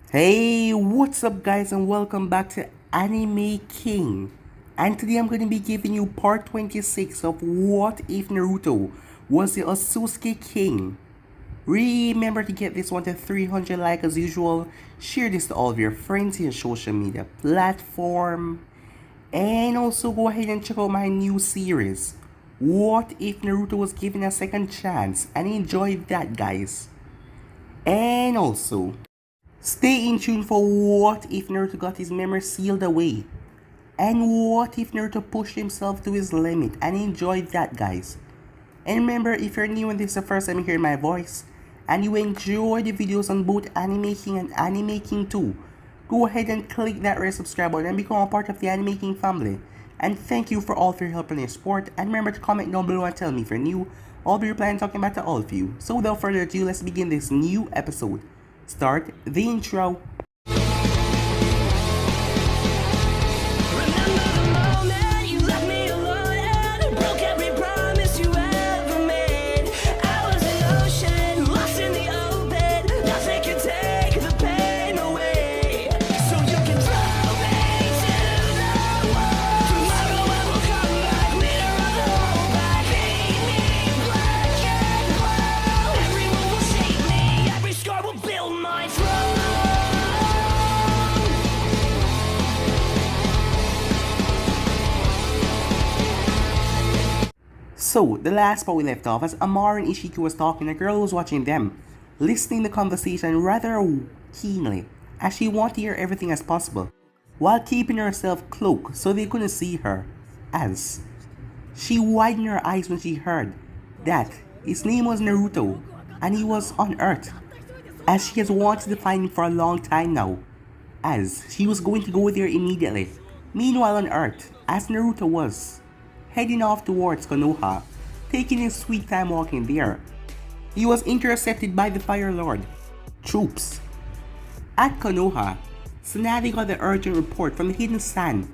Hey, what's up guys and welcome back to Anime King. And today I'm going to be giving you part 26 of What If Naruto Was the Otsutsuki King. Remember to get this one to 300 likes as usual, share this to all of your friends in your social media platform, and also go ahead and check out my new series, What If Naruto Was Given a Second Chance, and enjoy that guys. And also, stay in tune for what if Naruto got his memory sealed away. And what if Naruto pushed himself to his limit, and enjoy that guys. And remember, if you're new and this is the first time you hear my voice, and you enjoy the videos on both Anime King and Anime King 2, go ahead and click that red subscribe button and become a part of the Anime King family. And thank you for all of your help and your support, and remember to comment down below and tell me if you're new. I'll be replying and talking back to all of you. So without further ado, let's begin this new episode. Start the intro. So, the last part we left off as Amar and Ishiki was talking, a girl was watching them, listening to the conversation rather keenly, as she wanted to hear everything as possible, while keeping herself cloaked so they couldn't see her, as she widened her eyes when she heard that his name was Naruto, and he was on Earth, as she has wanted to find him for a long time now, as she was going to go there immediately. Meanwhile on Earth, as Naruto was heading off towards Konoha, taking his sweet time walking there, he was intercepted by the Fire Lord troops. At Konoha, Tsunade got the urgent report from the Hidden Sand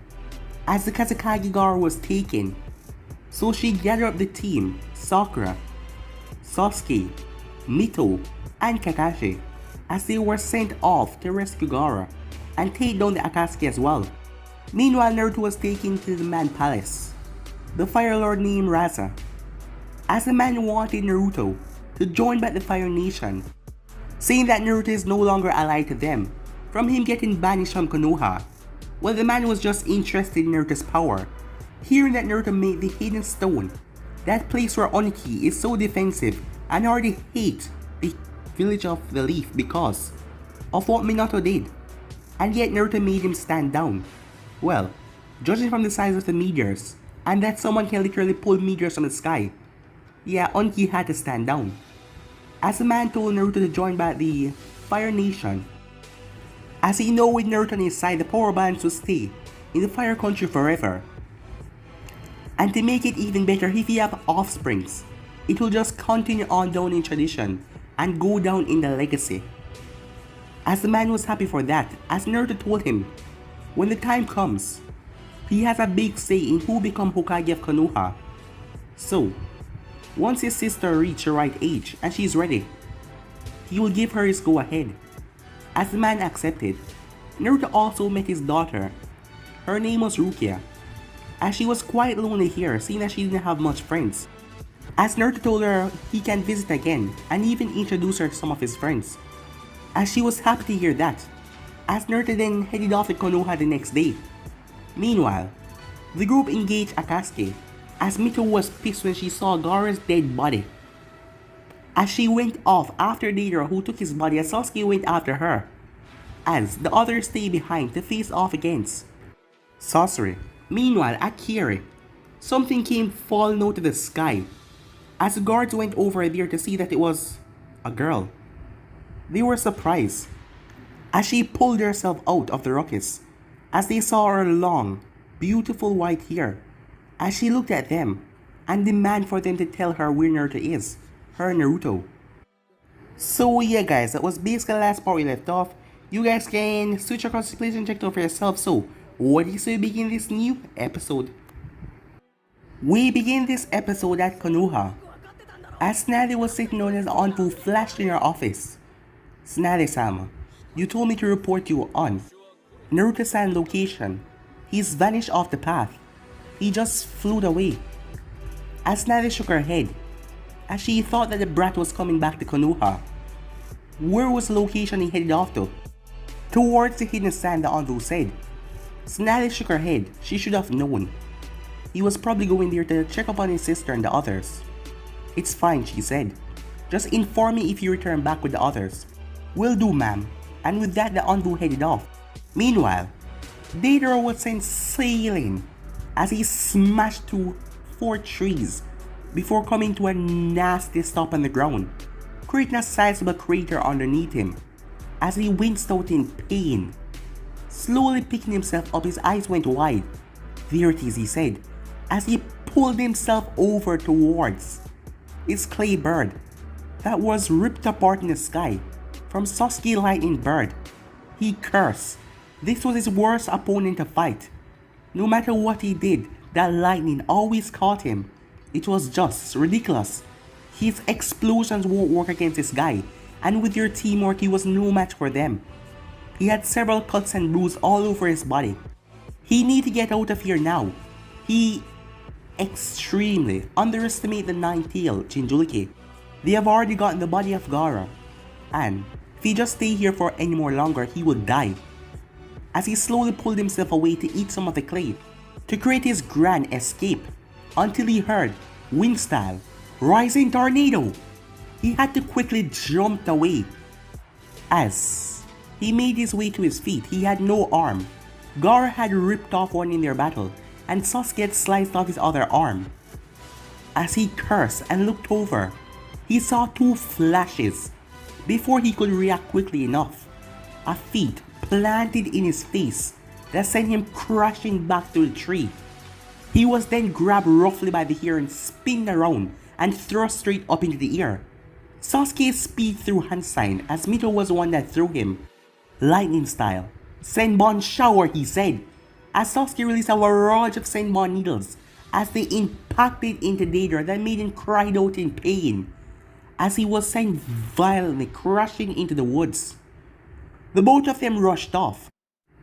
as the Kazekage Gaara was taken, so she gathered up the team, Sakura, Sasuke, Mito, and Kakashi, as they were sent off to rescue Gaara and take down the Akatsuki as well. Meanwhile, Naruto was taken to the Man Palace, the Fire Lord named Raza, as the man wanted Naruto to join back the Fire Nation, saying that Naruto is no longer allied to them from him getting banished from Konoha. Well, the man was just interested in Naruto's power, hearing that Naruto made the Hidden Stone, that place where Oniki is so defensive and already hate the village of the Leaf because of what Minato did, and yet Naruto made him stand down. Well, judging from the size of the meteors, and that someone can literally pull meteors from the sky, yeah, Onki had to stand down. As the man told Naruto to join back the Fire Nation, as he know with Naruto on his side, the power balance will stay in the Fire Country forever. And to make it even better, if he have offsprings, it will just continue on down in tradition and go down in the legacy. As the man was happy for that, as Naruto told him, when the time comes, he has a big say in who become Hokage of Konoha. So, once his sister reaches the right age and she is ready, he will give her his go-ahead. As the man accepted, Naruto also met his daughter. Her name was Rukia, as she was quite lonely here, seeing that she didn't have much friends. As Naruto told her he can visit again and even introduce her to some of his friends, as she was happy to hear that, as Naruto then headed off to Konoha the next day. Meanwhile, the group engaged Akatsuki, as Mito was pissed when she saw Gaara's dead body. As she went off after Deidara, who took his body, as Sasuke went after her, as the others stayed behind to face off against Sasori. Meanwhile, at Kiri, something came falling out of the sky, as the guards went over there to see that it was a girl. They were surprised, as she pulled herself out of the ruckus, as they saw her long, beautiful white hair, as she looked at them and demanded for them to tell her where Naruto is, her Naruto. So yeah guys, that was basically the last part we left off. You guys can switch across the place and check it out for yourself. So, what do you say we begin this new episode? We begin this episode at Konoha, as Tsunade was sitting down as the Anpu flashed in her office. Tsunade-sama, You told me to report you on Naruto-san location. He's vanished off the path. He just flew away. As Nade shook her head, as she thought that the brat was coming back to Konoha. Where was the location he headed off to? Towards the hidden sand, the Anbu said. Nade shook her head. She should have known. He was probably going there to check up on his sister and the others. It's fine, she said. Just inform me if you return back with the others. Will do, ma'am. And with that, the Anbu headed off. Meanwhile, Deidara was sent sailing as he smashed through 4 trees before coming to a nasty stop on the ground, creating a sizable crater underneath him as he winced out in pain. Slowly picking himself up, his eyes went wide. There it is, he said, as he pulled himself over towards his clay bird that was ripped apart in the sky from Sasuke Lightning Bird. He cursed. This was his worst opponent to fight. No matter what he did, that lightning always caught him. It was just ridiculous. His explosions won't work against this guy, and with your teamwork he was no match for them. He had several cuts and bruises all over his body. He needed to get out of here now. He extremely underestimated the nine-tailed Jinchuriki. They have already gotten the body of Gaara, and if he just stay here for any more longer, he will die. As he slowly pulled himself away to eat some of the clay, to create his grand escape, until he heard, wind style, rising tornado. He had to quickly jump away. As he made his way to his feet, he had no arm. Gaara had ripped off one in their battle, and Sasuke had sliced off his other arm. As he cursed and looked over, he saw 2 flashes. Before he could react quickly enough, a feet planted in his face that sent him crashing back to the tree. He was then grabbed roughly by the hair and spinned around and thrust straight up into the air. Sasuke speed through hand sign as Mito was the one that threw him. Lightning style. Senbon shower, he said, as Sasuke released a barrage of Senbon needles as they impacted into Deidara that made him cry out in pain as he was sent violently crashing into the woods. The both of them rushed off.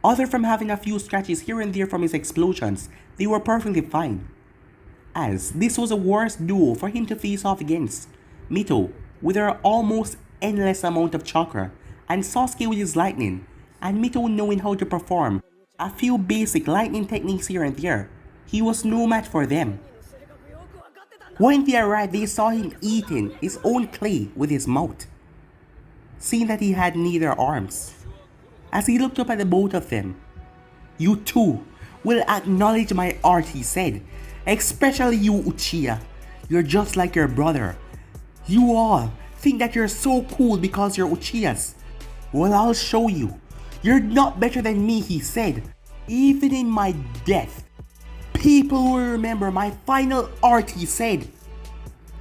Other from having a few scratches here and there from his explosions, they were perfectly fine. As this was a worse duo for him to face off against. Mito with her almost endless amount of chakra, and Sasuke with his lightning, and Mito knowing how to perform a few basic lightning techniques here and there. He was no match for them. When they arrived, they saw him eating his own clay with his mouth, seeing that he had neither arms. As he looked up at the both of them, "You too will acknowledge my art," he said. "Especially you, Uchiha. You're just like your brother. You all think that you're so cool because you're Uchihas. Well, I'll show you. You're not better than me," he said. "Even in my death, people will remember my final art," he said.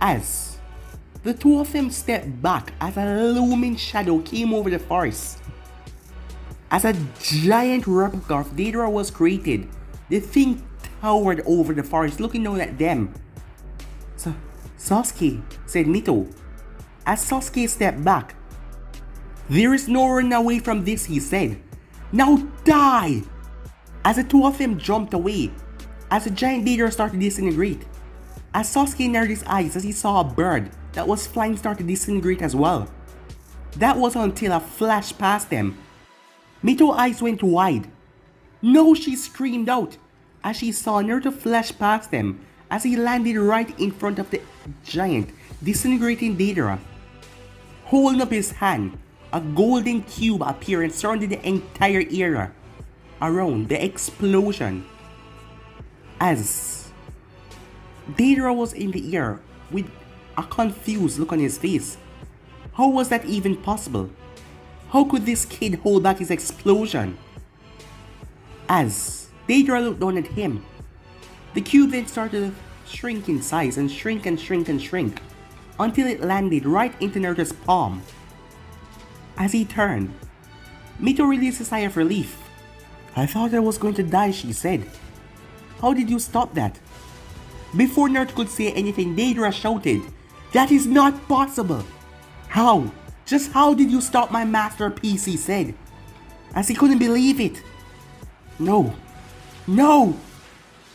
As the two of them stepped back as a looming shadow came over the forest. As a giant replica of Deidara was created, the thing towered over the forest looking down at them. "Sasuke," said Mito. As Sasuke stepped back, "There is no running away from this," he said. "Now die!" As the two of them jumped away, as the giant Deidara started to disintegrate. As Sasuke narrowed his eyes as he saw a bird that was flying start to disintegrate as well. That was until a flash passed them. Mito's eyes went wide. "No!" she screamed out as she saw Naruto flash past them as he landed right in front of the giant disintegrating Deidara. Holding up his hand, a golden cube appeared and surrounded the entire area around the explosion. As Deidara was in the air with a confused look on his face. How was that even possible? How could this kid hold back his explosion? As Deidara looked down at him, the cube then started to shrink in size and shrink and shrink and shrink until it landed right into Naruto's palm. As he turned, Mito released a sigh of relief. "I thought I was going to die," she said. "How did you stop that?" Before Naruto could say anything, Deidara shouted, "That is not possible!" "How? Just how did you stop my masterpiece?" he said. as he couldn't believe it. No, no!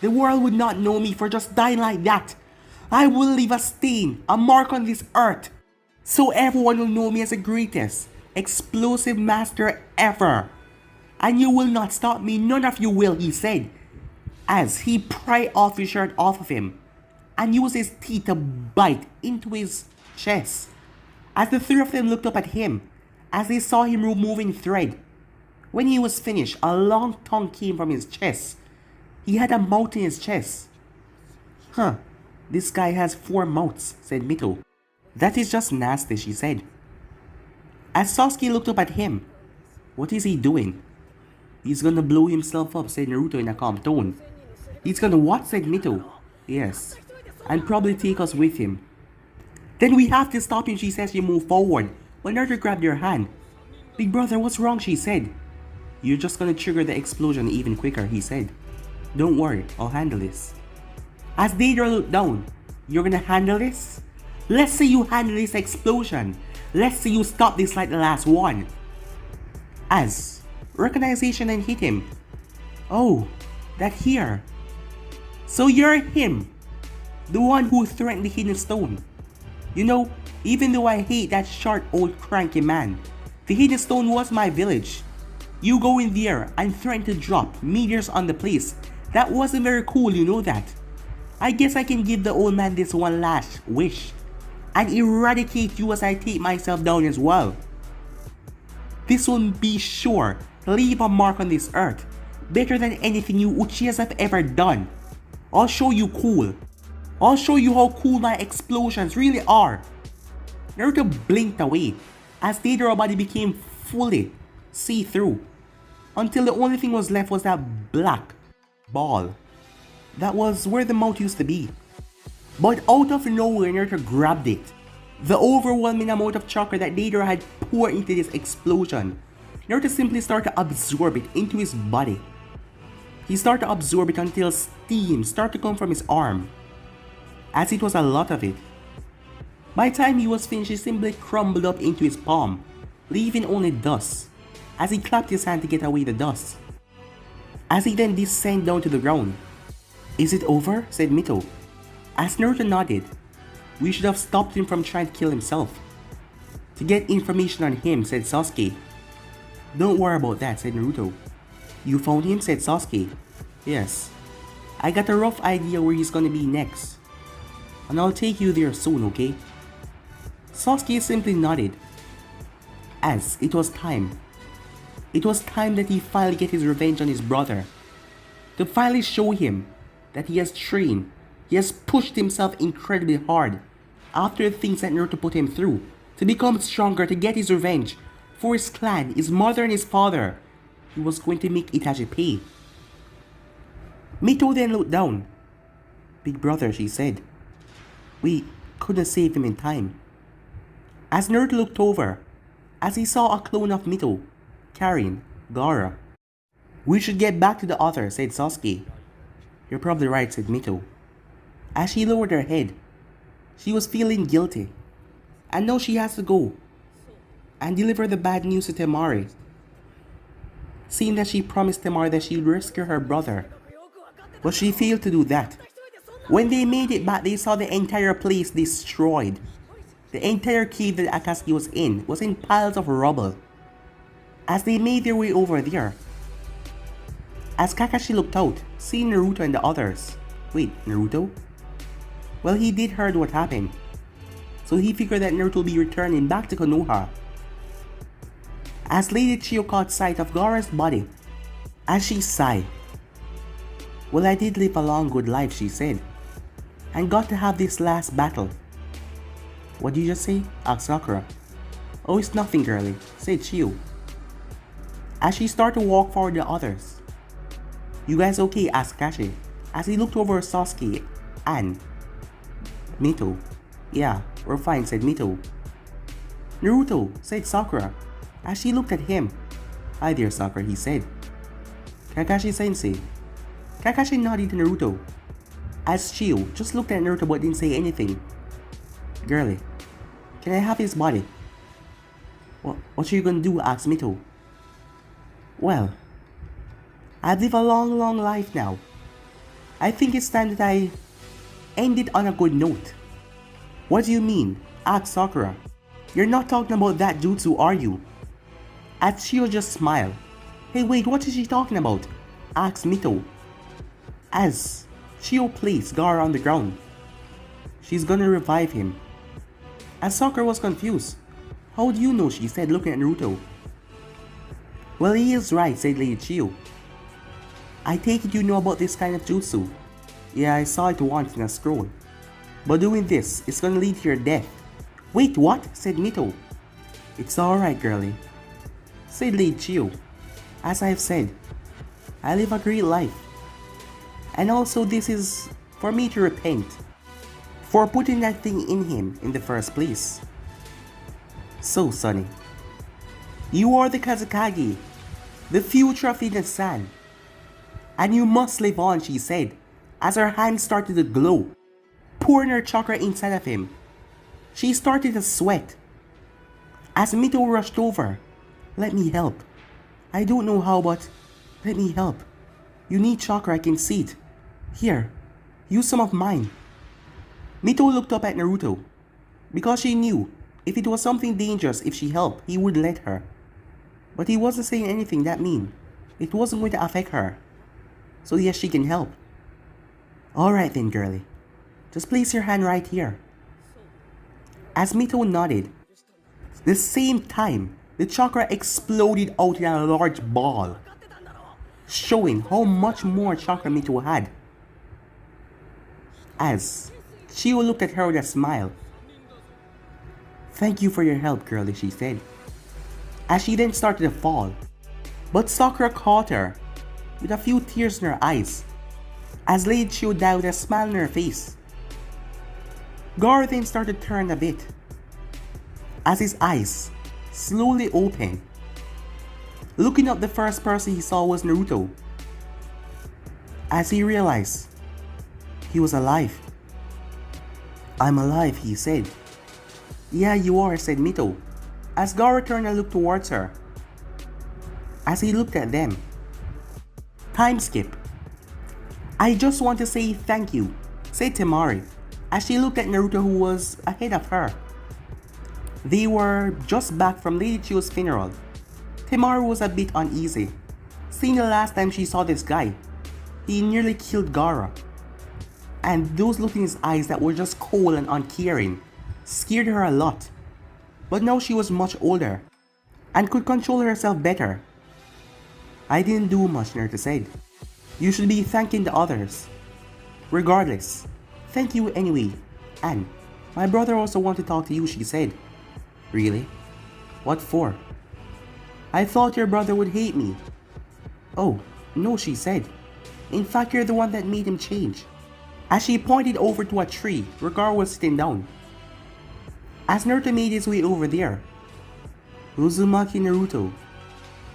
The world would not know me for just dying like that. I will leave a stain, a mark on this earth, so everyone will know me as the greatest explosive master ever. And you will not stop me, none of you will, he said, as he pried off his shirt off of him and used his teeth to bite into his chest. As the three of them looked up at him, as they saw him removing thread. When he was finished, a long tongue came from his chest. He had a mouth in his chest. Huh, this guy has 4 mouths, said Mito. That is just nasty, she said. As Sasuke looked up at him, what is he doing? He's gonna blow himself up, said Naruto in a calm tone. He's gonna what, said Mito. Yes, and probably take us with him. Then we have to stop him, she says. She moved forward, but Naruto grabbed her hand. Big brother, what's wrong, she said. You're just gonna trigger the explosion even quicker, he said. Don't worry, I'll handle this. As Deidara looked down, you're gonna handle this? Let's see you handle this explosion. Let's see you stop this like the last one. As recognition then hit him. Oh, that here. So you're him, the one who threatened the hidden stone. You know, even though I hate that short old cranky man, the hidden stone was my village. You go in there and threaten to drop meteors on the place. That wasn't very cool, you know that. I guess I can give the old man this one last wish and eradicate you as I take myself down as well. This will be sure to leave a mark on this earth, better than anything you Uchihas have ever done. I'll show you cool. I'll show you how cool my explosions really are. Naruto blinked away as Deidara's body became fully see-through, until the only thing was left was that black ball. That was where the mouth used to be. But out of nowhere, Naruto grabbed it. The overwhelming amount of chakra that Deidara had poured into this explosion, Naruto simply started to absorb it into his body. He started to absorb it until steam started to come from his arm, as it was a lot of it. By the time he was finished, it simply crumbled up into his palm, leaving only dust, as he clapped his hand to get away the dust. As he then descended down to the ground. Is it over? Said Mito. As Naruto nodded, we should have stopped him from trying to kill himself. To get information on him, said Sasuke. Don't worry about that, said Naruto. You found him, said Sasuke. Yes. I got a rough idea where he's gonna be next. And I'll take you there soon, okay? Sasuke simply nodded. As it was time. It was time that he finally get his revenge on his brother. To finally show him that he has trained, he has pushed himself incredibly hard after the things that Naruto put him through, to become stronger, to get his revenge for his clan, his mother and his father. He was going to make Itachi pay. Mito then looked down. Big brother, she said. We couldn't save him in time. As Naruto looked over, as he saw a clone of Mito carrying Gaara. We should get back to the author, said Sasuke. You're probably right, said Mito. As she lowered her head, she was feeling guilty. And now she has to go and deliver the bad news to Temari, seeing that she promised Temari that she would rescue her brother. But she failed to do that. When they made it back, they saw the entire place destroyed. The entire cave that Akatsuki was in piles of rubble. As they made their way over there, as Kakashi looked out, seeing Naruto and the others. Wait, Naruto? Well, he did heard what happened, so he figured that Naruto will be returning back to Konoha. As Lady Chiyo caught sight of Gaara's body, as she sighed. Well, I did live a long good life, she said, and got to have this last battle. What did you just say? Asked Sakura. Oh, it's nothing, girlie, said Chiyo. As she started to walk forward the others. You guys okay? Asked Kakashi, as he looked over Sasuke and Mito. Yeah, we're fine, said Mito. Naruto, said Sakura, as she looked at him. Hi there, Sakura, he said. Kakashi-sensei. Kakashi nodded to Naruto, as Chiyo just looked at Naruto but didn't say anything. Girlie, can I have his body? What are you gonna do? Asked Mito. Well, I've lived a long, long life now. I think it's time that I end it on a good note. What do you mean? Asked Sakura. You're not talking about that jutsu, are you? As Shio just smiled. Hey wait, what is she talking about? Asked Mito. As Shio placed Gaara on the ground. She's gonna revive him. As Sakura was confused. How do you know? She said, looking at Naruto. Well, he is right, said Lady Shio. I take it you know about this kind of jutsu. Yeah, I saw it once in a scroll. But doing this is gonna lead to your death. Wait, what? Said Mito. It's alright, girlie, said Lady Shio. As I've said, I live a great life. And also this is for me to repent for putting that thing in him in the first place. So, Sonny, you are the Kazekage, the future of Iden-san. And you must live on, she said, as her hands started to glow, pouring her chakra inside of him. She started to sweat. As Mito rushed over, let me help. I don't know how, but let me help. You need chakra, I can see it. Here, use some of mine. Mito looked up at Naruto, because she knew if it was something dangerous if she helped, he would let her. But he wasn't saying anything that mean. It wasn't going to affect her. So yes, she can help. Alright then, girlie. Just place your hand right here. As Mito nodded, the same time, the chakra exploded out in a large ball, showing how much more chakra Mito had. As Shio looked at her with a smile. Thank you for your help, girlie, she said, as she then started to fall. But Sakura caught her, with a few tears in her eyes, as Lady Shio died with a smile on her face. Gaara then started to turn a bit, as his eyes slowly opened. Looking up, the first person he saw was Naruto, as he realized he was alive. I'm alive, he said. Yeah, you are, said Mito, as Gaara turned and looked towards her. As he looked at them. Time skip. I just want to say thank you, said Temari, as she looked at Naruto, who was ahead of her. They were just back from Lady Chio's funeral. Temari was a bit uneasy, seeing the last time she saw this guy. He nearly killed Gaara. And those look in his eyes that were just cold and uncaring scared her a lot. But now she was much older and could control herself better. I didn't do much, Naruto said. You should be thanking the others. Regardless, thank you anyway. And my brother also wants to talk to you, she said. Really? What for? I thought your brother would hate me. Oh, no, she said. In fact, you're the one that made him change. As she pointed over to a tree where Gaara was sitting down. As Naruto made his way over there. Uzumaki Naruto,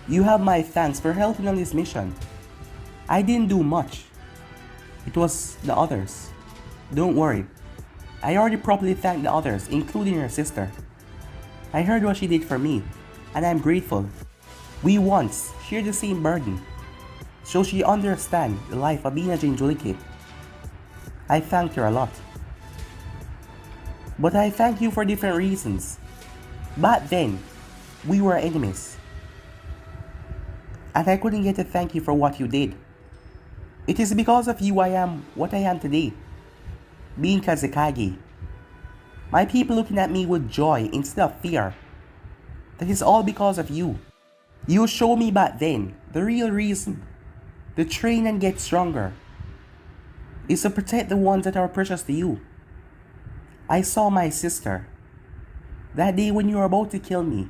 you have my thanks for helping on this mission. I didn't do much. It was the others. Don't worry. I already properly thanked the others, including your sister. I heard what she did for me, and I'm grateful. We once shared the same burden, so she understands the life of being a Jinchuriki. I thanked her a lot. But I thank you for different reasons. Back then, we were enemies. And I couldn't get to thank you for what you did. It is because of you I am what I am today. Being Kazekage. My people looking at me with joy instead of fear. That is all because of you. You showed me back then the real reason to train and get stronger is to protect the ones that are precious to you. I saw my sister. That day when you were about to kill me,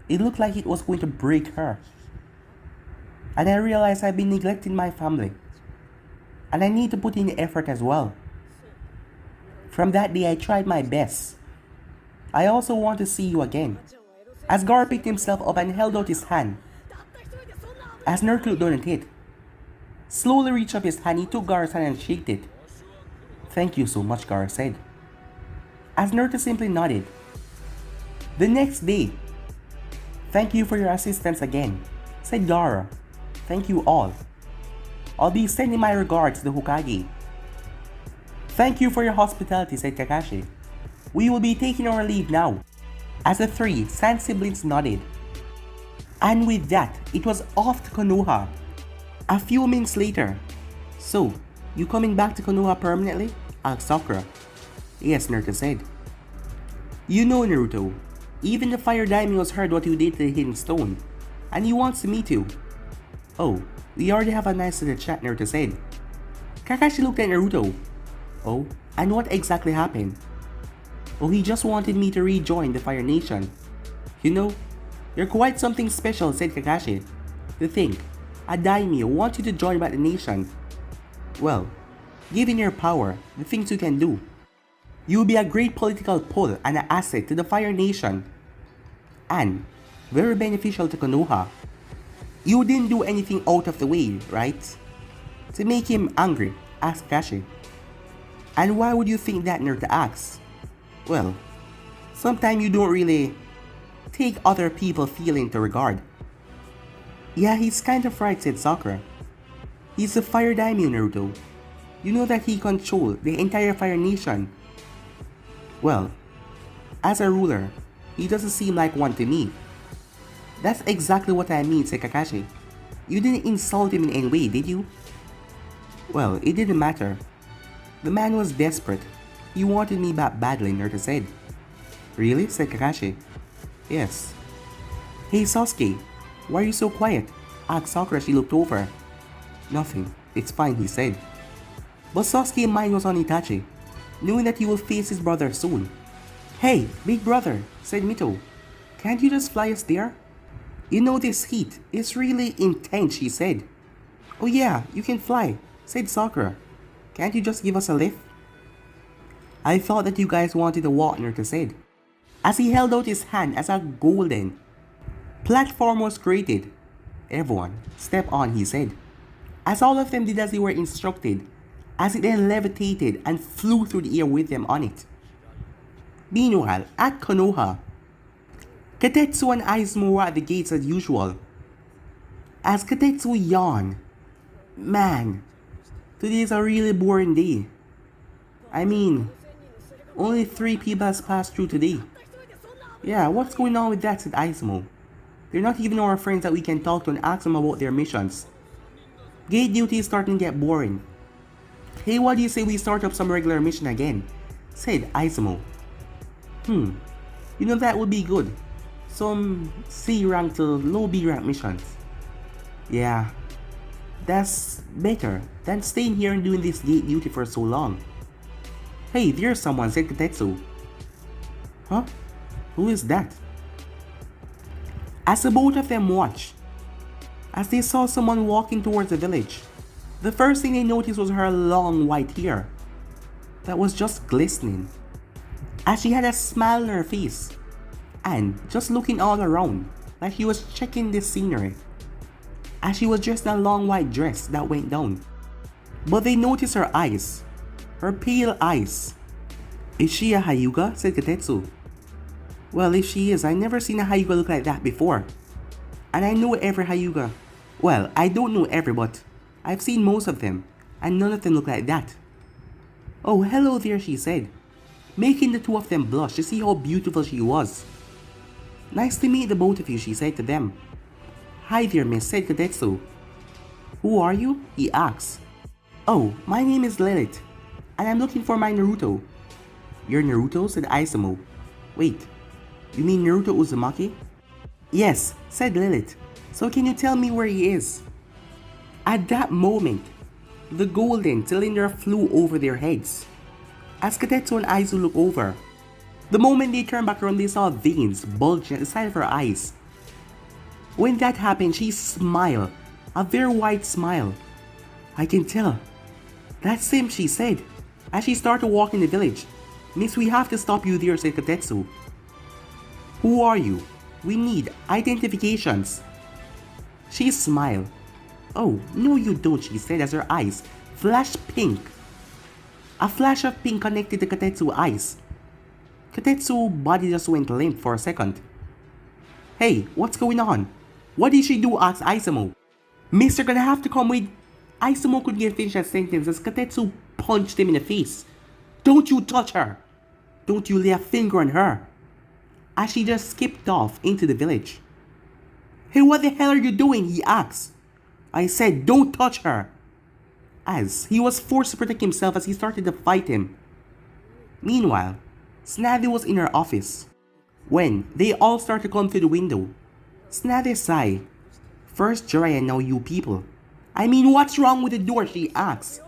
it looked like it was going to break her. And I realized I've been neglecting my family. And I need to put in the effort as well. From that day I tried my best. I also want to see you again. As Gaara picked himself up and held out his hand. As Naruto looked down at it. Slowly reached up his hand, he took Gaara's hand and shook it. Thank you so much, Gaara said. As Naruto simply nodded. The next day. Thank you for your assistance again, said Gaara. Thank you all. I'll be sending my regards to the Hokage. Thank you for your hospitality, said Kakashi. We will be taking our leave now. As the three Sand siblings nodded. And with that, it was off to Konoha. A few minutes later. So, you coming back to Konoha permanently? Asked Sakura. Yes, Naruto said. You know, Naruto, even the Fire Daimyos heard what you did to the Hidden Stone, and he wants to meet you. Oh, we already have a nice little chat, Naruto said. Kakashi looked at Naruto. Oh, and what exactly happened? Oh, he just wanted me to rejoin the Fire Nation. You know, you're quite something special, said Kakashi. To think, a daimyo wants you to join back the nation. Well, given your power, the things you can do, you'll be a great political pull and an asset to the Fire Nation. And very beneficial to Konoha. You didn't do anything out of the way, right? To make him angry, asked Kakashi. And why would you think that, Naruto asked? Well, sometimes you don't really take other people's feeling into regard. Yeah, he's kind of right, said Sakura. He's the Fire Daimyo, Naruto. You know that he controls the entire Fire Nation. Well, as a ruler, he doesn't seem like one to me. That's exactly what I mean, said Kakashi. You didn't insult him in any way, did you? Well, it didn't matter. The man was desperate. He wanted me back badly, Naruto said. Really? Said Kakashi. Yes. Hey Sasuke, why are you so quiet? Asked Sakura as she looked over. Nothing. It's fine, he said. But Sasuke's mind was on Itachi, knowing that he will face his brother soon. Hey, big brother, said Mito. Can't you just fly us there? You know this heat is really intense, she said. Oh yeah, you can fly, said Sakura. Can't you just give us a lift? I thought that you guys wanted to walk, Naruto said, as he held out his hand as a golden platform was created. Everyone, step on, he said, as all of them did as they were instructed, as it then levitated and flew through the air with them on it. Meanwhile, at Konoha, Katetsu and Aizumo were at the gates as usual. As Katetsu yawned, man, today is a really boring day. I mean, only 3 people has passed through today. Yeah, what's going on with that, said Aizumo. They're not even our friends that we can talk to and ask them about their missions. Gate duty is starting to get boring. Hey, what do you say we start up some regular mission again? Said Aizumo. You know that would be good. Some C rank to low B rank missions. Yeah, that's better than staying here and doing this gate duty for so long. Hey, there's someone, said Katetsu. Huh? Who is that? As the both of them watched, as they saw someone walking towards the village, the first thing they noticed was her long white hair that was just glistening, as she had a smile on her face and just looking all around like she was checking the scenery, as she was dressed in a long white dress that went down. But they noticed her eyes, her pale eyes. Is she a Hyuga? Said Katetsu. Well, if she is, I've never seen a Hyuga look like that before. And I know every Hyuga. Well, I don't know every, but I've seen most of them, and none of them look like that. Oh, hello there, she said, making the two of them blush to see how beautiful she was. Nice to meet the both of you, she said to them. Hi there, miss, said Katetsu. Who are you? He asked. Oh, my name is Lilith, and I'm looking for my Naruto. Your Naruto? Said Aizumo. Wait, you mean Naruto Uzumaki? Yes, said Lilith. So can you tell me where he is? At that moment, the golden cylinder flew over their heads. As Katetsu and Aizu looked over, the moment they turned back around, they saw veins bulging at the side of her eyes. When that happened, she smiled, a very wide smile. I can tell. That's him, she said, as she started walking the village. Miss, we have to stop you there, said Katetsu. Who are you? We need identifications. She smiled. Oh, no you don't, she said as her eyes flashed pink. A flash of pink connected to Katetsu's eyes. Katetsu's body just went limp for a second. Hey, what's going on? What did she do? Asked Izumo. Mister gonna have to come with. Izumo couldn't get finished that sentence as Katetsu punched him in the face. Don't you touch her! Don't you lay a finger on her! As she just skipped off into the village. Hey, what the hell are you doing? He asked. I said don't touch her. As he was forced to protect himself as he started to fight him. Meanwhile, Snazzy was in her office. When they all started to come to the window, Snazzy sighed. First Jiraiya, now you people. I mean, what's wrong with the door? She asked.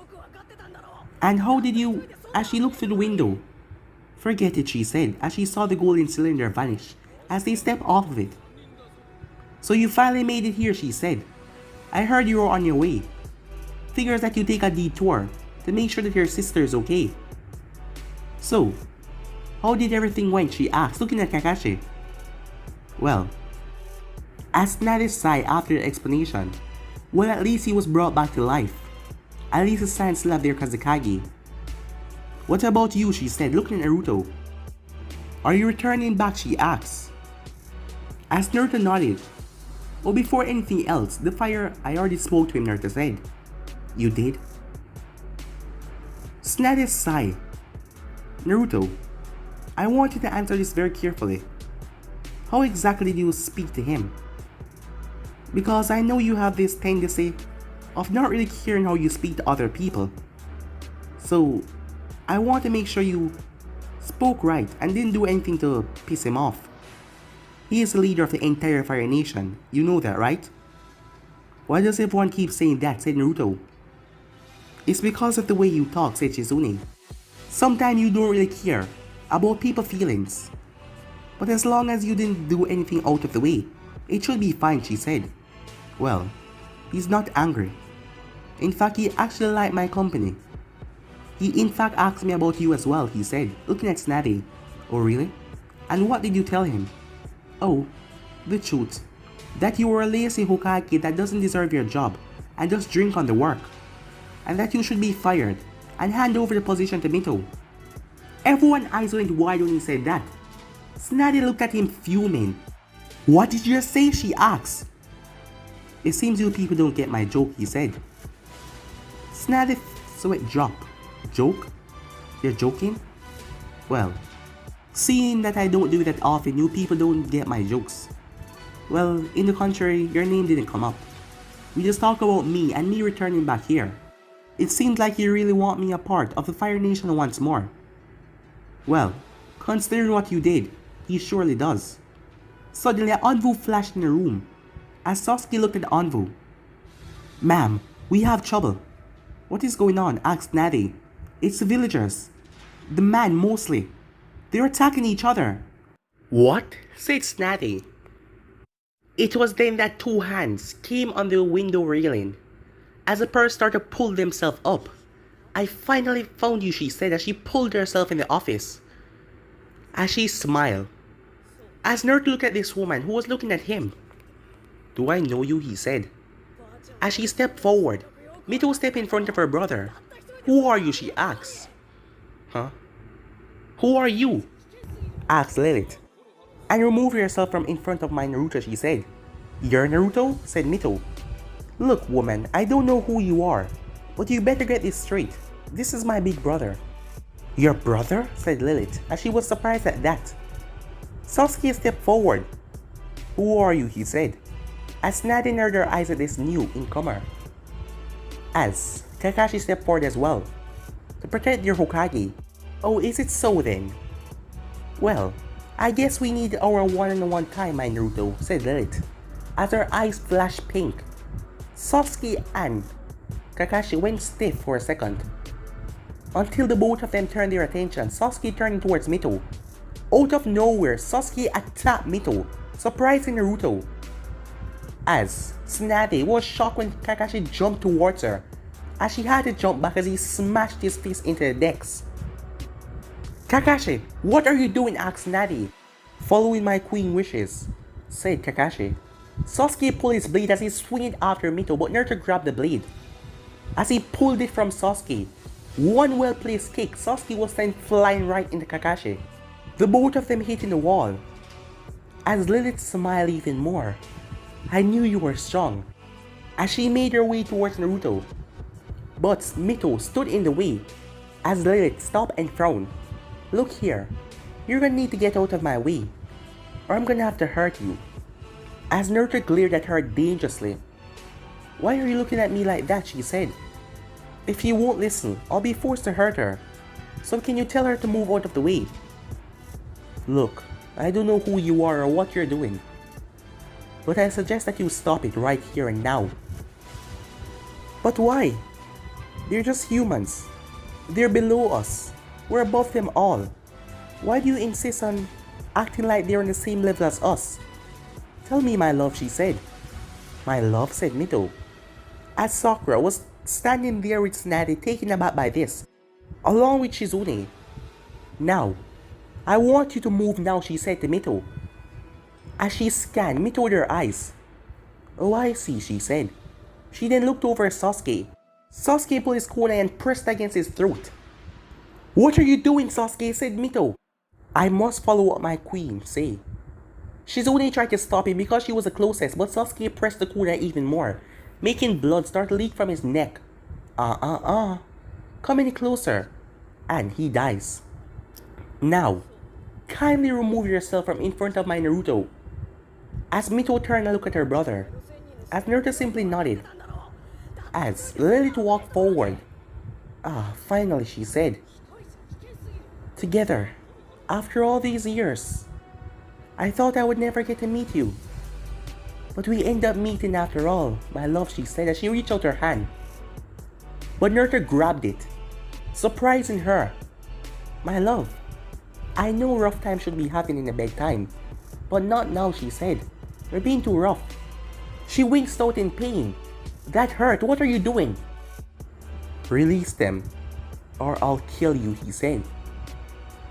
And how did you... As she looked through the window. Forget it, she said, as she saw the golden cylinder vanish as they stepped off of it. So you finally made it here, she said. I heard you were on your way. Figures that you take a detour to make sure that your sister is okay. So, how did everything went? She asked, looking at Kakashi. Well, as Snazzy sighed after the explanation, well, at least he was brought back to life. At least his son still have their Kazekage. What about you? She said, looking at Naruto. Are you returning back? She asked. As Naruto nodded. Well, before anything else, the fire, I already spoke to him, Naruto said. You did? Snazzy sighed. Naruto, I want you to answer this very carefully. How exactly do you speak to him? Because I know you have this tendency of not really caring how you speak to other people. So, I want to make sure you spoke right and didn't do anything to piss him off. He is the leader of the entire Fire Nation, you know that, right? Why does everyone keep saying that? Said Naruto. It's because of the way you talk, said Shizune. Sometimes you don't really care about people's feelings. But as long as you didn't do anything out of the way, it should be fine, she said. Well, he's not angry. In fact, he actually liked my company. He in fact asked me about you as well, he said, looking at Snazzy. Oh really? And what did you tell him? Oh, the truth. That you were a lazy Hokage that doesn't deserve your job and just drink on the work. And that you should be fired and hand over the position to Mito. Everyone's eyes went wide when he said that. Snazzy looked at him fuming. What did you just say? She asked. It seems you people don't get my joke, he said. Snazzy sweat dropped. Joke? You're joking? Well, seeing that I don't do it that often, you people don't get my jokes. Well, in the contrary, your name didn't come up. We just talk about me and me returning back here. It seems like you really want me a part of the Fire Nation once more. Well, considering what you did, he surely does. Suddenly, Anvu flashed in the room. As Sasuke looked at Anvu. Ma'am, we have trouble. What is going on? Asked Snazzy. It's the villagers. The man mostly. They're attacking each other. What? Said Snazzy. It was then that two hands came on the window railing. As the pair started to pull themselves up. I finally found you, she said as she pulled herself in the office. As she smiled. As Naruto looked at this woman who was looking at him. Do I know you? He said. As she stepped forward, Mito stepped in front of her brother. Who are you? She asked. Huh? Who are you? Asked Lilith. And remove yourself from in front of my Naruto, she said. You're Naruto? Said Mito. Look, woman, I don't know who you are, but you better get this straight. This is my big brother. Your brother? Said Lilith, as she was surprised at that. Sasuke stepped forward. Who are you? He said, as Snazzy narrowed her eyes at this new incomer. As Kakashi stepped forward as well. To protect your Hokage. Oh, is it so then? Well, I guess we need our one-on-one time, my Naruto, said Lilith, as her eyes flashed pink. Sasuke and Kakashi went stiff for a second. Until the both of them turned their attention, Sasuke turning towards Mito. Out of nowhere, Sasuke attacked Mito, surprising Naruto. As Snazzy was shocked when Kakashi jumped towards her, as she had to jump back as he smashed his fist into the decks. Kakashi, what are you doing? Asked Snazzy. Following my queen wishes, said Kakashi. Sasuke pulled his blade as he swung it after Mito, but Naruto grabbed the blade. As he pulled it from Sasuke, one well-placed kick, Sasuke was sent flying right into Kakashi. The both of them hitting the wall. As Lilith smiled even more, I knew you were strong. As she made her way towards Naruto. But Mito stood in the way as Lilith stopped and frowned. Look here, you're gonna need to get out of my way, or I'm gonna have to hurt you. As Naruto glared at her dangerously. Why are you looking at me like that, she said. If you won't listen, I'll be forced to hurt her. So can you tell her to move out of the way? Look, I don't know who you are or what you're doing, but I suggest that you stop it right here and now. But why? They're just humans. They're below us. We're above them all. Why do you insist on acting like they're on the same level as us? Tell me, my love, she said. My love, said Mito. As Sakura was standing there with Tsunade taken aback by this, along with Shizune. Now, I want you to move now, she said to Mito. As she scanned Mito with her eyes. Oh, I see, she said. She then looked over at Sasuke. Sasuke pulled his kunai and pressed against his throat. What are you doing, Sasuke? Said Mito. I must follow what my queen say. Shizune tried to stop him because she was the closest, but Sasuke pressed the kunai even more, making blood start to leak from his neck. Come any closer. And he dies. Now, kindly remove yourself from in front of my Naruto. As Mito turned and looked at her brother, as Naruto simply nodded. As Lilith walked forward. Finally, she said. Together, after all these years. I thought I would never get to meet you. But we end up meeting after all, my love, she said as she reached out her hand. But Naruto grabbed it, surprising her. My love, I know rough time should be happening in bedtime, but not now, she said. You're being too rough. She winced out in pain. That hurt, what are you doing? Release them, or I'll kill you, he said.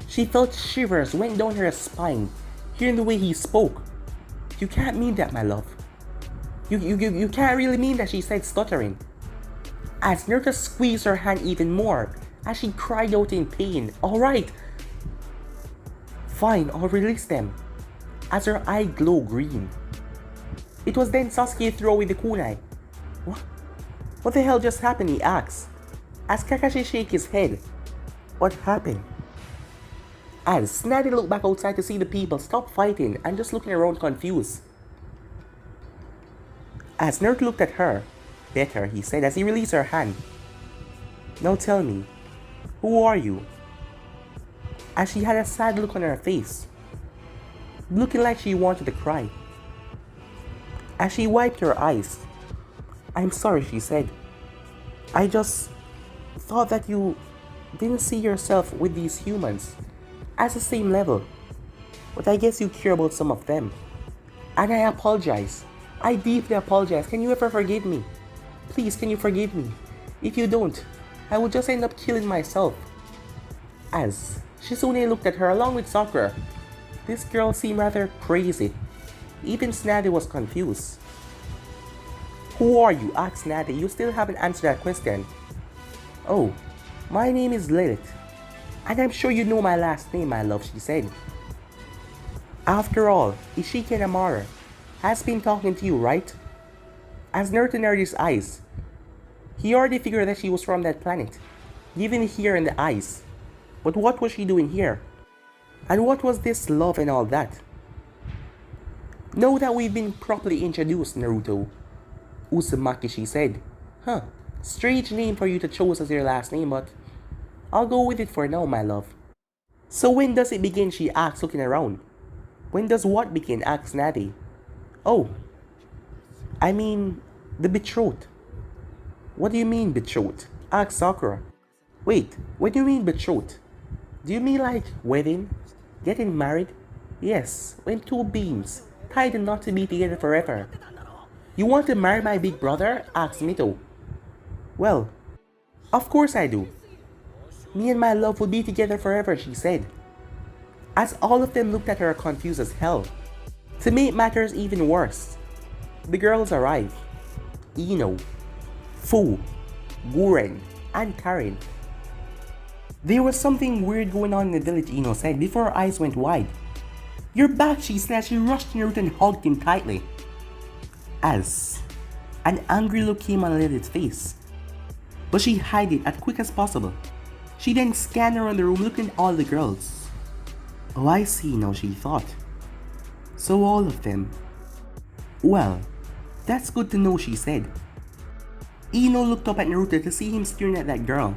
She felt shivers went down her spine, hearing the way he spoke. You can't mean that, my love. You can't really mean that, she said, stuttering. As Naruto squeezed her hand even more, as she cried out in pain. Alright. Fine, I'll release them. As her eye glowed green. It was then Sasuke threw away the kunai. What the hell just happened, he asked. As Kakashi shook his head. What happened? As Tsunade looked back outside to see the people stop fighting and just looking around confused. As Naruto looked at her. Better, he said as he released her hand. Now tell me, who are you? As she had a sad look on her face, looking like she wanted to cry. As she wiped her eyes. I'm sorry, she said. I just thought that you didn't see yourself with these humans as the same level. But I guess you care about some of them. And I apologize. I deeply apologize. Can you ever forgive me? Please, can you forgive me? If you don't, I will just end up killing myself. As Shizune looked at her along with Sakura, this girl seemed rather crazy. Even Tsunade was confused. Who are you? Asked Tsunade. You still haven't answered that question. Oh, my name is Lilith. And I'm sure you know my last name, my love, she said. After all, Ishiki and Amara has been talking to you, right? As Naruto narrowed his eyes, he already figured that she was from that planet, given here in the eyes. But what was she doing here? And what was this love and all that? Know that we've been properly introduced, Naruto. Uzumaki, she said. Strange name for you to choose as your last name, but I'll go with it for now, my love. So when does it begin, she asked, looking around. When does what begin, asked Tsunade. Oh, I mean, the betrothed. What do you mean, betrothed? Asked Sakura. Wait, what do you mean betrothed? Do you mean like wedding? Getting married? Yes, when two beings tied and not to be together forever. You want to marry my big brother? Asked Mito. Well, of course I do. Me and my love will be together forever, she said. As all of them looked at her confused as hell. To make matters even worse, the girls arrived. Ino, Fu, Guren, and Karen. There was something weird going on in the village, Ino said before her eyes went wide. You're back, she said as she rushed to Naruto and hugged him tightly. As an angry look came on Lilith's face, but she hid it as quick as possible. She then scanned around the room looking at all the girls. Oh, I see now, she thought. So all of them. Well, that's good to know, she said. Ino looked up at Naruto to see him staring at that girl.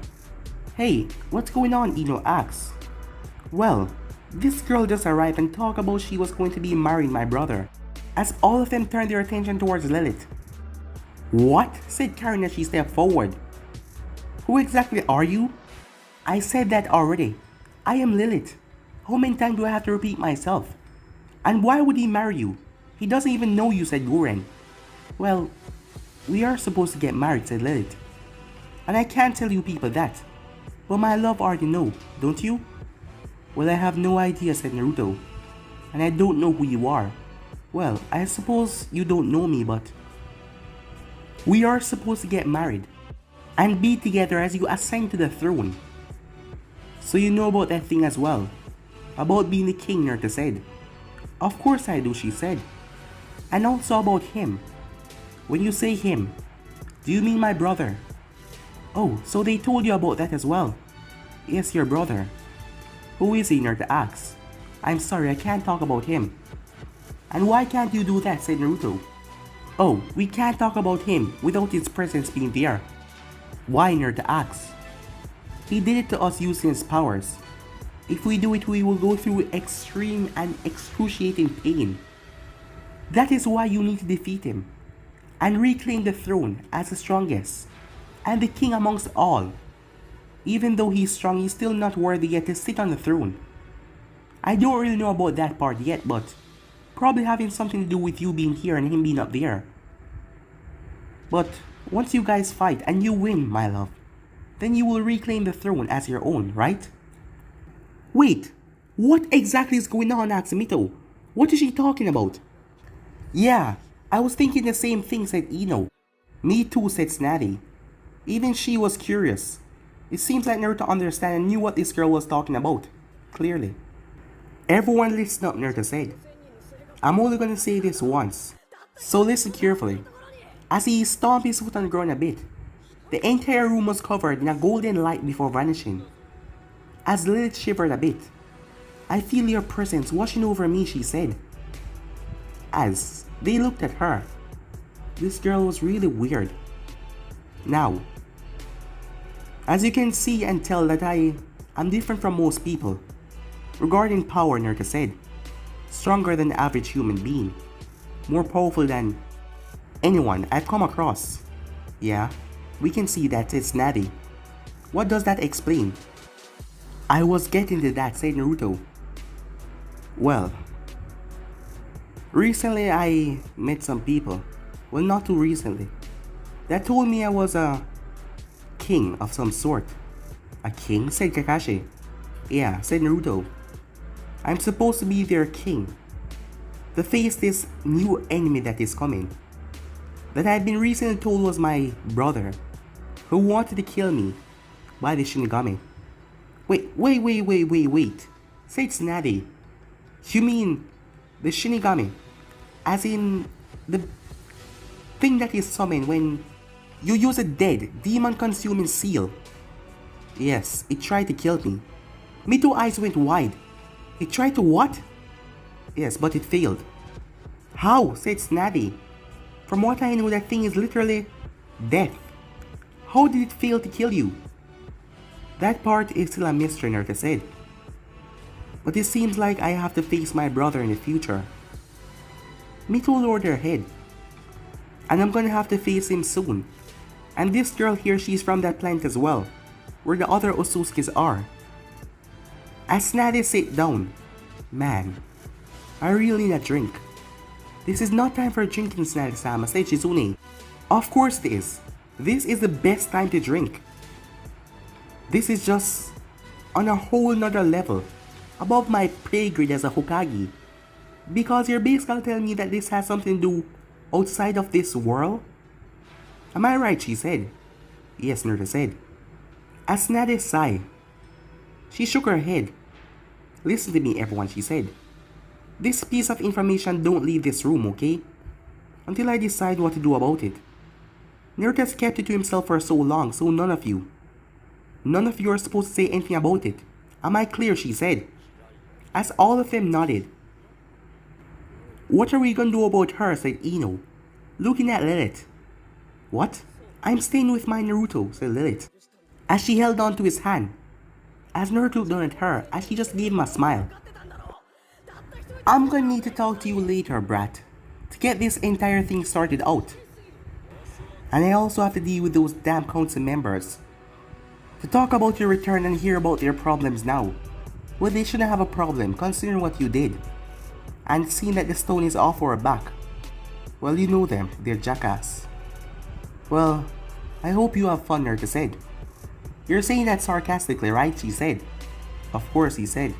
Hey, what's going on? Ino asked. Well, this girl just arrived and talked about she was going to be marrying my brother, as all of them turned their attention towards Lilith. What? Said Karen as she stepped forward. Who exactly are you? I said that already. I am Lilith. How many times do I have to repeat myself? And why would he marry you? He doesn't even know you, said Guren. Well, we are supposed to get married, said Lilith. And I can't tell you people that. But my love already know, don't you? Well, I have no idea, said Naruto. And I don't know who you are. Well, I suppose you don't know me, but we are supposed to get married and be together as you ascend to the throne. So you know about that thing as well. About being the king, Naruto said. Of course I do, she said. And also about him. When you say him, do you mean my brother? Oh, so they told you about that as well. Yes, your brother. Who is he? Naruto asked. I'm sorry, I can't talk about him. And why can't you do that? Said Naruto. Oh, we can't talk about him without his presence being there. Why? Naruto asked. He did it to us using his powers. If we do it, we will go through extreme and excruciating pain. That is why you need to defeat him and reclaim the throne as the strongest and the king amongst all. Even though he's strong, he's still not worthy yet to sit on the throne. I don't really know about that part yet, but probably having something to do with you being here and him being up there. But once you guys fight and you win, my love, then you will reclaim the throne as your own, right? Wait, what exactly is going on, asked Mito? What is she talking about? Yeah, I was thinking the same thing, said Ino. Me too, said Snatty. Even she was curious. It seems like Naruto understood and knew what this girl was talking about. Clearly. Everyone listen up, Naruto said. I'm only gonna say this once, so listen carefully. As he stomped his foot on the ground a bit, the entire room was covered in a golden light before vanishing. As Lilith shivered a bit, I feel your presence washing over me, she said. As they looked at her, this girl was really weird. Now, as you can see and tell that I am different from most people. Regarding power, Naruto said. Stronger than the average human being. More powerful than anyone I've come across. Yeah, we can see that, said Snatty. What does that explain? I was getting to that, said Naruto. Well, recently I met some people, well, not too recently, that told me I was a king of some sort. A king? Said Kakashi. Yeah, said Naruto. I'm supposed to be their king, to face this new enemy that is coming, that I've been recently told was my brother, who wanted to kill me by the Shinigami. Wait, said Snatty. You mean the Shinigami? As in the thing that is summoned when you use a dead, demon-consuming seal? Yes, it tried to kill me. Mito's eyes went wide. It tried to what? Yes, but it failed. How? Said Snatty. From what I know, that thing is literally death. How did it fail to kill you? That part is still a mystery, Naruto said. But it seems like I have to face my brother in the future. Mito lowered her head. And I'm gonna have to face him soon. And this girl here, she's from that planet as well, where the other Otsutsukis are. As Snatty sat down, man, I really need a drink. This is not time for drinking, Snatty-sama, said Shizune. Of course it is. This is the best time to drink. This is just on a whole nother level, above my pay grade as a Hokage. Because you're basically telling me that this has something to do outside of this world? Am I right, she said. Yes, Naruto said. As Snatty sighed, she shook her head. Listen to me, everyone, she said. This piece of information don't leave this room, okay? until I decide what to do about it. Naruto has kept it to himself for so long, so none of you are supposed to say anything about it. Am I clear? She said. As all of them nodded. What are we gonna do about her? Said Ino, looking at Lilith. What? I'm staying with my Naruto, said Lilith, as she held on to his hand. As Naruto looked down at her, as she just gave him a smile. I'm gonna need to talk to you later, brat, to get this entire thing sorted out. And I also have to deal with those damn council members. To talk about your return and hear about their problems now. Well, they shouldn't have a problem considering what you did. And seeing that the stone is off our back. Well, you know them, they're jackass. Well, I hope you have fun, Naruto said. You're saying that sarcastically, right? She said. Of course, he said.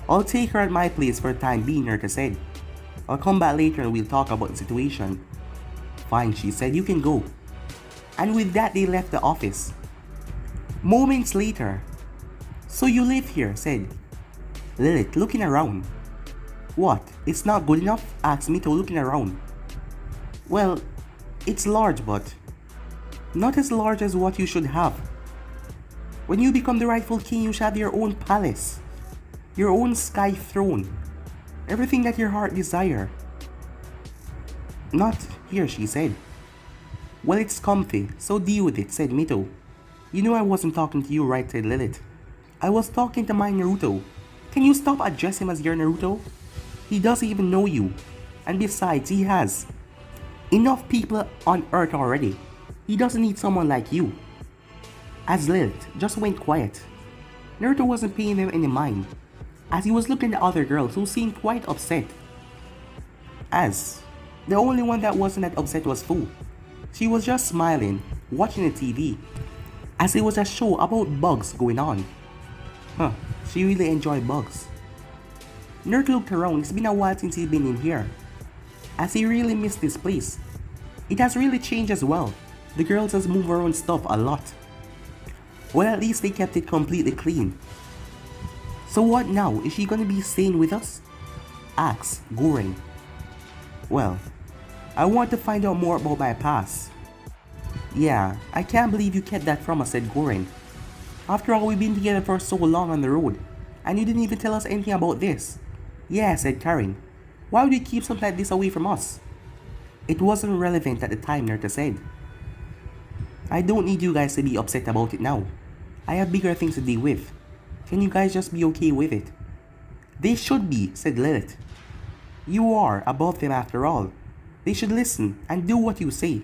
I'll take her at my place for the time being, Naruto said. I'll come back later and we'll talk about the situation. Fine, she said, you can go. And with that, they left the office. Moments later. So you live here, said Lilith, looking around. What? It's not good enough? Asked Mito, looking around. Well, it's large, but not as large as what you should have. When you become the rightful king, you shall have your own palace, your own sky throne, everything that your heart desire. Not here, she said. Well, it's comfy, so deal with it, said Mito. You know I wasn't talking to you, right? Said Lilith. I was talking to my Naruto. Can you stop addressing him as your Naruto? He doesn't even know you. And besides, he has enough people on Earth already. He doesn't need someone like you. As Lilith just went quiet, Naruto wasn't paying them any mind, as he was looking at the other girls who seemed quite upset. As the only one that wasn't that upset was Fu. She was just smiling, watching the TV, as it was a show about bugs going on. She really enjoyed bugs. Naruto looked around. It's been a while since he's been in here, as he really missed this place. It has really changed as well. The girls has moved around stuff a lot. Well, at least they kept it completely clean. So what now? Is she gonna be staying with us? Asked Gurren. Well, I want to find out more about my past. Yeah, I can't believe you kept that from us, said Gurren. After all, we've been together for so long on the road, and you didn't even tell us anything about this. Yeah, said Karen. Why would you keep something like this away from us? It wasn't relevant at the time, Naruto said. I don't need you guys to be upset about it now. I have bigger things to deal with. Can you guys just be okay with it? They should be, said Lilith. You are above them after all. They should listen and do what you say.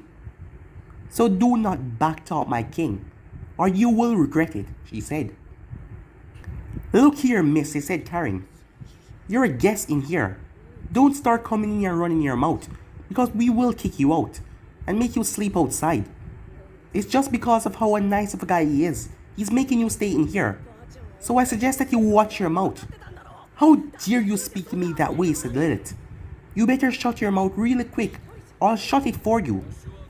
So do not backtalk my king, or you will regret it, she said. Look here, miss, said Karen. You're a guest in here. Don't start coming in here and running your mouth, because we will kick you out and make you sleep outside. It's just because of how nice of a guy he is. He's making you stay in here. So I suggest that you watch your mouth. How dare you speak to me that way, said Lilith. You better shut your mouth really quick, or I'll shut it for you.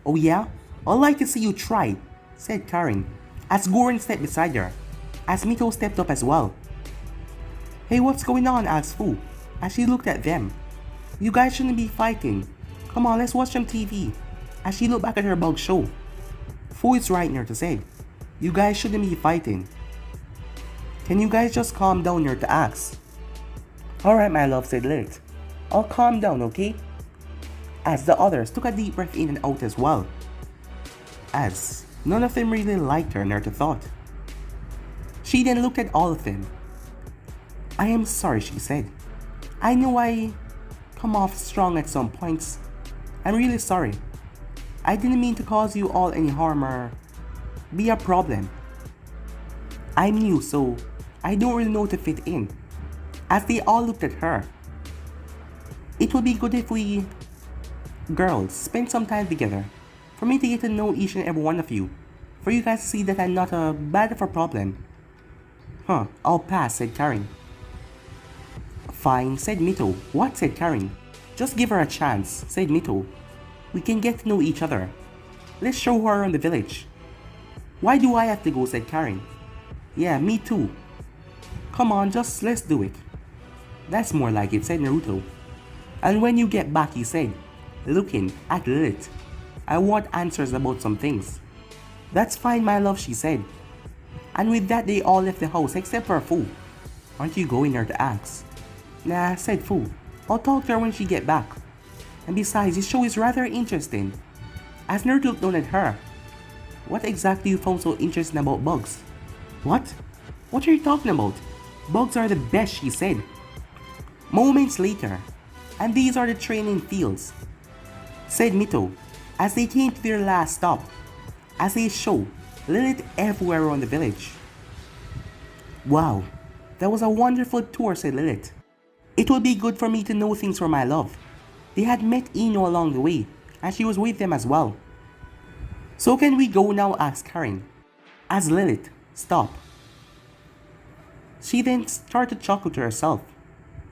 Oh yeah? I'd like to see you try, said Karen, as Gurren stepped beside her, as Mito stepped up as well. Hey, what's going on? Asked Fu, as she looked at them. You guys shouldn't be fighting. Come on, let's watch some TV, as she looked back at her bug show. Fu is right, Naruto said. You guys shouldn't be fighting. Can you guys just calm down, Naruto asked. Alright, my love, said Lilith. I'll calm down, okay? As the others took a deep breath in and out as well. As none of them really liked her, Naruto thought. She then looked at all of them. I am sorry, she said. I know I come off strong at some points. I'm really sorry. I didn't mean to cause you all any harm or be a problem. I'm new, so I don't really know to fit in. As they all looked at her. It would be good if we girls spend some time together, for me to get to know each and every one of you, for you guys to see that I'm not a bad of a problem. I'll pass, said Karen. Fine, said Mito. What? Said Karen. Just give her a chance, said Mito. We can get to know each other. Let's show her around the village. Why do I have to go? Said Karen. Yeah, me too. Come on, just let's do it. That's more like it, said Naruto. And when you get back, he said, looking at Lilith. I want answers about some things. That's fine, my love, she said. And with that, they all left the house except for Fu. Aren't you going there to ask? Nah, said Fu. I'll talk to her when she get back. And besides, this show is rather interesting. As Naruto looked down at her. What exactly you found so interesting about bugs? What? What are you talking about? Bugs are the best, she said. Moments later, and these are the training fields, said Mito, as they came to their last stop, as they show Lilith everywhere around the village. Wow, that was a wonderful tour, said Lilith. It will be good for me to know things for my love. They had met Ino along the way, and she was with them as well. So can we go now, asked Karen, as Lilith stopped. She then started to chuckle to herself.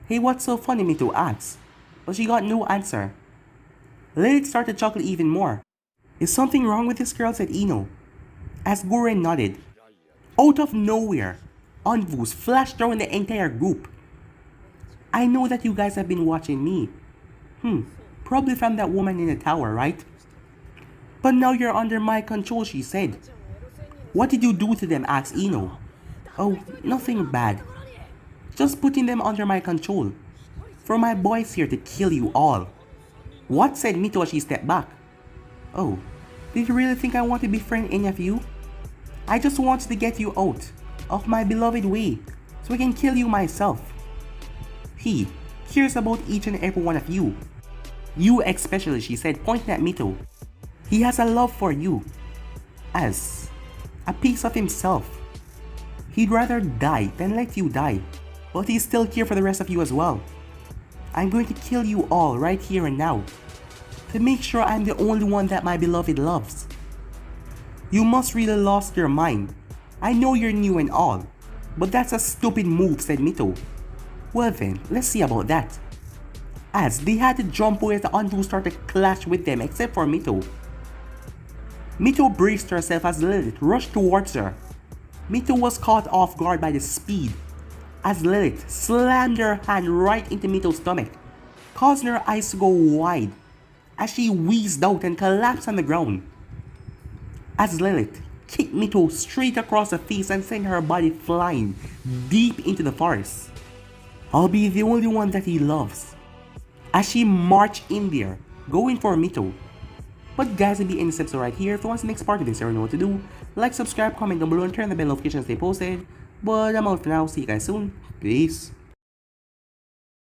Hey, what's so funny, Mito asked, but she got no answer. Lilith started to chuckle even more. Is something wrong with this girl, said Ino, as Guren nodded. Out of nowhere, Anvus flashed around the entire group. I know that you guys have been watching me. Probably from that woman in the tower, right? But now you're under my control, she said. What did you do to them, asked Ino. Oh, nothing bad. Just putting them under my control. For my boys here to kill you all. What, said Mito as she stepped back. Oh, did you really think I want to befriend any of you? I just wanted to get you out of my beloved way so I can kill you myself. He cares about each and every one of you. You especially, she said, pointing at Mito. He has a love for you. As a piece of himself. He'd rather die than let you die. But he still cares for the rest of you as well. I'm going to kill you all right here and now. To make sure I'm the only one that my beloved loves. You must really lost your mind. I know you're new and all. But that's a stupid move, said Mito. Well then, let's see about that. As they had to jump away as the Anbu started to clash with them except for Mito. Mito braced herself as Lilith rushed towards her. Mito was caught off guard by the speed as Lilith slammed her hand right into Mito's stomach, causing her eyes to go wide as she wheezed out and collapsed on the ground. As Lilith kicked Mito straight across the face and sent her body flying deep into the forest. I'll be the only one that he loves. As she marched in there, going for Mito. But guys, will be in this episode right here. If you want the next part of this, you already know what to do. Like, subscribe, comment down below, and turn the bell notifications to stay posted. But I'm out for now. See you guys soon. Peace.